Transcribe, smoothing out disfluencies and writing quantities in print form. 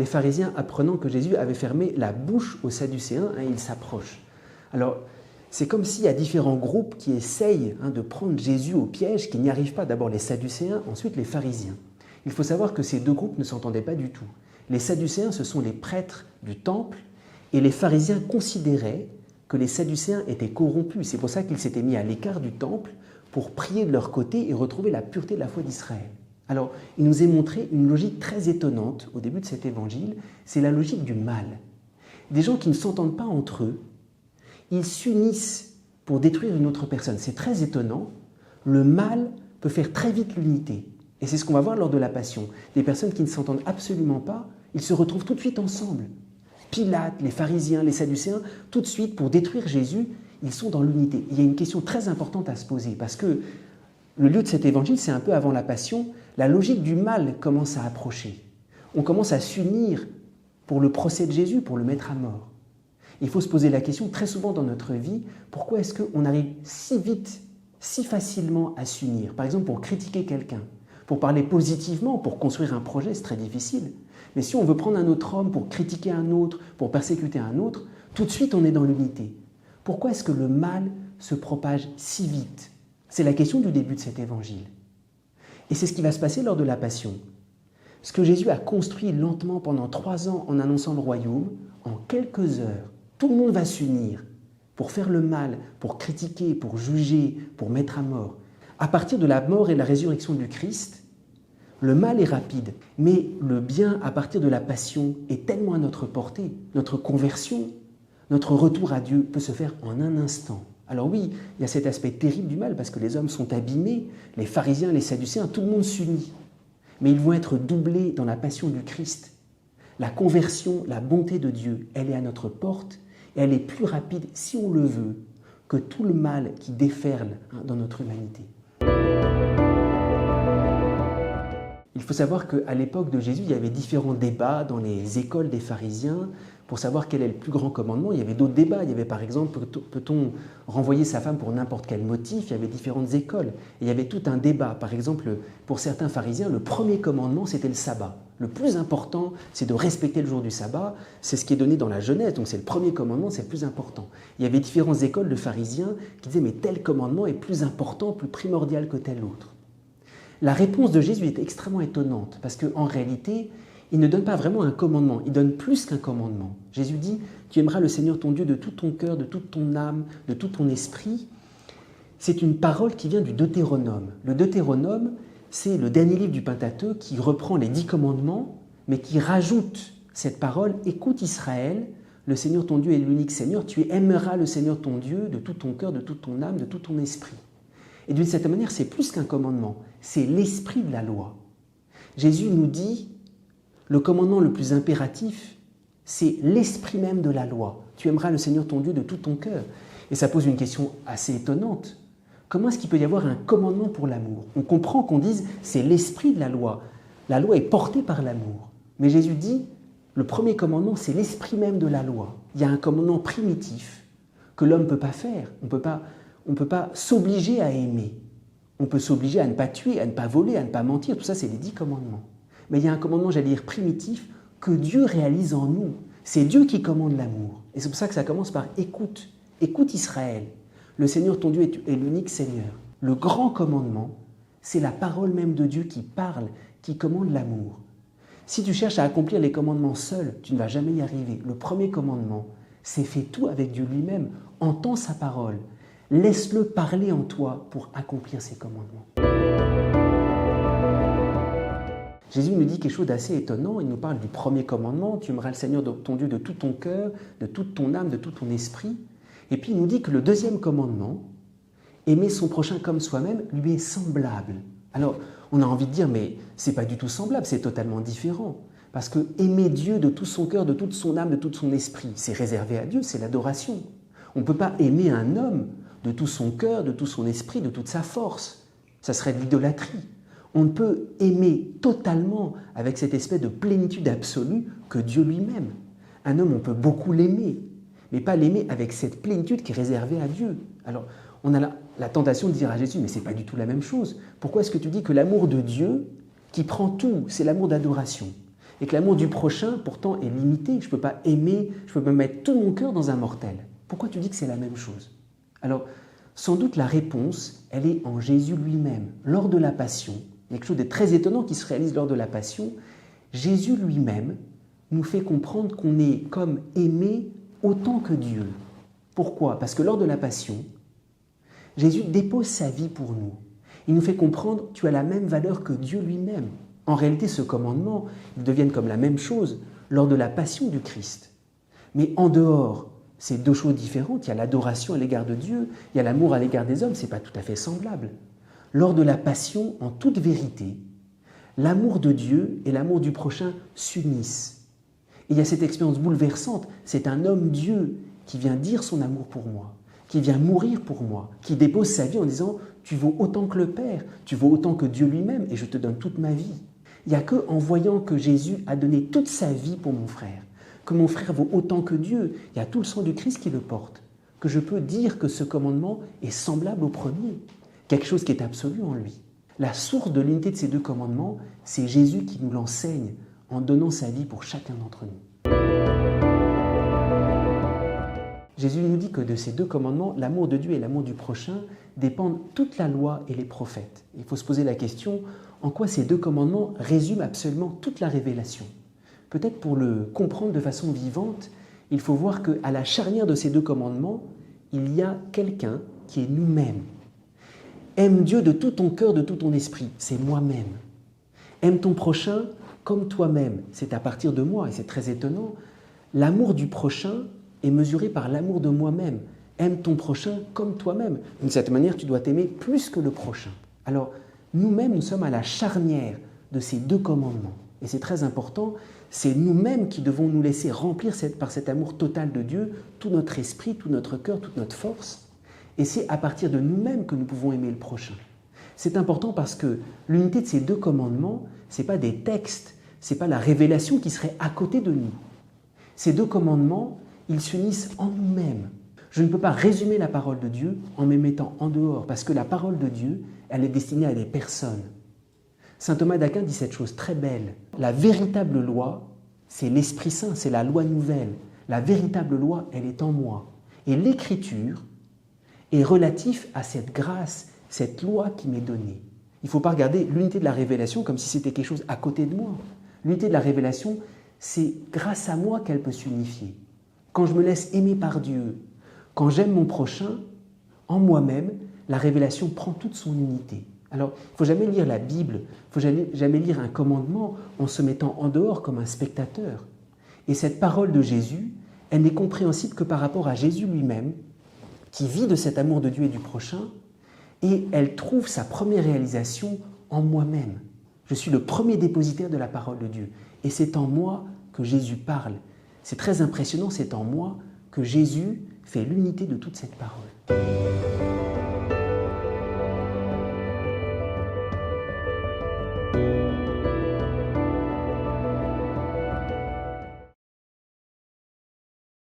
les pharisiens, apprenant que Jésus avait fermé la bouche aux Sadducéens, ils s'approchent. Alors, c'est comme s'il y a différents groupes qui essayent de prendre Jésus au piège, qui n'y arrivent pas. D'abord les Sadducéens, ensuite les pharisiens. Il faut savoir que ces deux groupes ne s'entendaient pas du tout. Les Sadducéens, ce sont les prêtres du temple, et les pharisiens considéraient que les Sadducéens étaient corrompus. C'est pour ça qu'ils s'étaient mis à l'écart du temple pour prier de leur côté et retrouver la pureté de la foi d'Israël. Alors, il nous est montré une logique très étonnante au début de cet évangile, c'est la logique du mal. Des gens qui ne s'entendent pas entre eux, ils s'unissent pour détruire une autre personne. C'est très étonnant. Le mal peut faire très vite l'unité. Et c'est ce qu'on va voir lors de la Passion. Des personnes qui ne s'entendent absolument pas, ils se retrouvent tout de suite ensemble. Pilate, les pharisiens, les Sadducéens, tout de suite, pour détruire Jésus, ils sont dans l'unité. Il y a une question très importante à se poser, parce que le lieu de cet évangile, c'est un peu avant la Passion, la logique du mal commence à approcher. On commence à s'unir pour le procès de Jésus, pour le mettre à mort. Il faut se poser la question très souvent dans notre vie, pourquoi est-ce qu'on arrive si vite, si facilement à s'unir? Par exemple, pour critiquer quelqu'un, pour parler positivement, pour construire un projet, c'est très difficile. Mais si on veut prendre un autre homme pour critiquer un autre, pour persécuter un autre, tout de suite on est dans l'unité. Pourquoi est-ce que le mal se propage si vite? C'est la question du début de cet évangile. Et c'est ce qui va se passer lors de la Passion. Ce que Jésus a construit lentement pendant 3 ans en annonçant le royaume, en quelques heures, tout le monde va s'unir pour faire le mal, pour critiquer, pour juger, pour mettre à mort. À partir de la mort et la résurrection du Christ, le mal est rapide, mais le bien à partir de la Passion est tellement à notre portée. Notre conversion, notre retour à Dieu peut se faire en un instant. Alors oui, il y a cet aspect terrible du mal parce que les hommes sont abîmés, les pharisiens, les sadducéens, tout le monde s'unit. Mais ils vont être doublés dans la Passion du Christ. La conversion, la bonté de Dieu, elle est à notre porte et elle est plus rapide, si on le veut, que tout le mal qui déferle dans notre humanité. Il faut savoir qu'à l'époque de Jésus, il y avait différents débats dans les écoles des pharisiens pour savoir quel est le plus grand commandement. Il y avait d'autres débats. Il y avait par exemple, peut-on renvoyer sa femme pour n'importe quel motif? Il y avait différentes écoles. Et il y avait tout un débat. Par exemple, pour certains pharisiens, le premier commandement, c'était le sabbat. Le plus important, c'est de respecter le jour du sabbat. C'est ce qui est donné dans la Genèse. Donc c'est le premier commandement, c'est le plus important. Il y avait différentes écoles de pharisiens qui disaient « mais tel commandement est plus important, plus primordial que tel autre ». La réponse de Jésus est extrêmement étonnante parce qu'en réalité, il ne donne pas vraiment un commandement, il donne plus qu'un commandement. Jésus dit « Tu aimeras le Seigneur ton Dieu de tout ton cœur, de toute ton âme, de tout ton esprit ». C'est une parole qui vient du Deutéronome. Le Deutéronome, c'est le dernier livre du Pentateuque qui reprend les 10 commandements, mais qui rajoute cette parole « Écoute Israël, le Seigneur ton Dieu est l'unique Seigneur, tu aimeras le Seigneur ton Dieu de tout ton cœur, de toute ton âme, de tout ton esprit ». Et d'une certaine manière, c'est plus qu'un commandement, c'est l'esprit de la loi. Jésus nous dit, le commandement le plus impératif, c'est l'esprit même de la loi. Tu aimeras le Seigneur ton Dieu de tout ton cœur. Et ça pose une question assez étonnante. Comment est-ce qu'il peut y avoir un commandement pour l'amour? On comprend qu'on dise, c'est l'esprit de la loi. La loi est portée par l'amour. Mais Jésus dit, le premier commandement, c'est l'esprit même de la loi. Il y a un commandement primitif que l'homme ne peut pas faire. On ne peut pas s'obliger à aimer. On peut s'obliger à ne pas tuer, à ne pas voler, à ne pas mentir. Tout ça, c'est les 10 commandements. Mais il y a un commandement, j'allais dire, primitif, que Dieu réalise en nous. C'est Dieu qui commande l'amour. Et c'est pour ça que ça commence par « écoute ». Écoute Israël. Le Seigneur, ton Dieu, est l'unique Seigneur. Le grand commandement, c'est la parole même de Dieu qui parle, qui commande l'amour. Si tu cherches à accomplir les commandements seul, tu ne vas jamais y arriver. Le premier commandement, c'est fais tout avec Dieu lui-même. Entends sa parole. Laisse-le parler en toi pour accomplir ses commandements. Jésus nous dit quelque chose d'assez étonnant. Il nous parle du premier commandement. Tu aimeras le Seigneur ton Dieu de tout ton cœur, de toute ton âme, de tout ton esprit. Et puis il nous dit que le deuxième commandement, aimer son prochain comme soi-même, lui est semblable. Alors, on a envie de dire, mais ce n'est pas du tout semblable, c'est totalement différent. Parce que aimer Dieu de tout son cœur, de toute son âme, de tout son esprit, c'est réservé à Dieu, c'est l'adoration. On ne peut pas aimer un homme de tout son cœur, de tout son esprit, de toute sa force. Ça serait de l'idolâtrie. On ne peut aimer totalement avec cette espèce de plénitude absolue que Dieu lui-même. Un homme, on peut beaucoup l'aimer, mais pas l'aimer avec cette plénitude qui est réservée à Dieu. Alors, on a la tentation de dire à Jésus, mais ce n'est pas du tout la même chose. Pourquoi est-ce que tu dis que l'amour de Dieu, qui prend tout, c'est l'amour d'adoration? Et que l'amour du prochain, pourtant, est limité. Je ne peux pas aimer, je ne peux pas mettre tout mon cœur dans un mortel. Pourquoi tu dis que c'est la même chose? Alors, sans doute la réponse, elle est en Jésus lui-même. Lors de la Passion, il y a quelque chose de très étonnant qui se réalise lors de la Passion. Jésus lui-même nous fait comprendre qu'on est comme aimé autant que Dieu. Pourquoi? Parce que lors de la Passion, Jésus dépose sa vie pour nous. Il nous fait comprendre tu as la même valeur que Dieu lui-même. En réalité, ce commandement, ils deviennent comme la même chose lors de la Passion du Christ. Mais en dehors, c'est deux choses différentes. Il y a l'adoration à l'égard de Dieu, il y a l'amour à l'égard des hommes, ce n'est pas tout à fait semblable. Lors de la Passion, en toute vérité, l'amour de Dieu et l'amour du prochain s'unissent. Et il y a cette expérience bouleversante, c'est un homme-Dieu qui vient dire son amour pour moi, qui vient mourir pour moi, qui dépose sa vie en disant « tu vaux autant que le Père, tu vaux autant que Dieu lui-même et je te donne toute ma vie ». Il n'y a qu'en voyant que Jésus a donné toute sa vie pour mon frère, que mon frère vaut autant que Dieu, il y a tout le sang du Christ qui le porte, que je peux dire que ce commandement est semblable au premier, quelque chose qui est absolu en lui. La source de l'unité de ces deux commandements, c'est Jésus qui nous l'enseigne en donnant sa vie pour chacun d'entre nous. Jésus nous dit que de ces deux commandements, l'amour de Dieu et l'amour du prochain, dépendent toute la loi et les prophètes. Il faut se poser la question, en quoi ces deux commandements résument absolument toute la révélation? Peut-être pour le comprendre de façon vivante, il faut voir qu'à la charnière de ces deux commandements, il y a quelqu'un qui est nous-mêmes. Aime Dieu de tout ton cœur, de tout ton esprit, c'est moi-même. Aime ton prochain comme toi-même, c'est à partir de moi, et c'est très étonnant. L'amour du prochain est mesuré par l'amour de moi-même. Aime ton prochain comme toi-même. D'une certaine manière, tu dois t'aimer plus que le prochain. Alors, nous-mêmes, nous sommes à la charnière de ces deux commandements. Et c'est très important, c'est nous-mêmes qui devons nous laisser remplir par cet amour total de Dieu, tout notre esprit, tout notre cœur, toute notre force. Et c'est à partir de nous-mêmes que nous pouvons aimer le prochain. C'est important parce que l'unité de ces deux commandements, ce n'est pas des textes, ce n'est pas la révélation qui serait à côté de nous. Ces deux commandements, ils s'unissent en nous-mêmes. Je ne peux pas résumer la parole de Dieu en me mettant en dehors, parce que la parole de Dieu, elle est destinée à des personnes. Saint Thomas d'Aquin dit cette chose très belle. La véritable loi, c'est l'Esprit Saint, c'est la loi nouvelle. La véritable loi, elle est en moi. Et l'Écriture est relative à cette grâce, cette loi qui m'est donnée. Il ne faut pas regarder l'unité de la révélation comme si c'était quelque chose à côté de moi. L'unité de la révélation, c'est grâce à moi qu'elle peut s'unifier. Quand je me laisse aimer par Dieu, quand j'aime mon prochain, en moi-même, la révélation prend toute son unité. Alors, il ne faut jamais lire la Bible, il ne faut jamais lire un commandement en se mettant en dehors comme un spectateur. Et cette parole de Jésus, elle n'est compréhensible que par rapport à Jésus lui-même, qui vit de cet amour de Dieu et du prochain, et elle trouve sa première réalisation en moi-même. Je suis le premier dépositaire de la parole de Dieu. Et c'est en moi que Jésus parle. C'est très impressionnant, c'est en moi que Jésus fait l'unité de toute cette parole.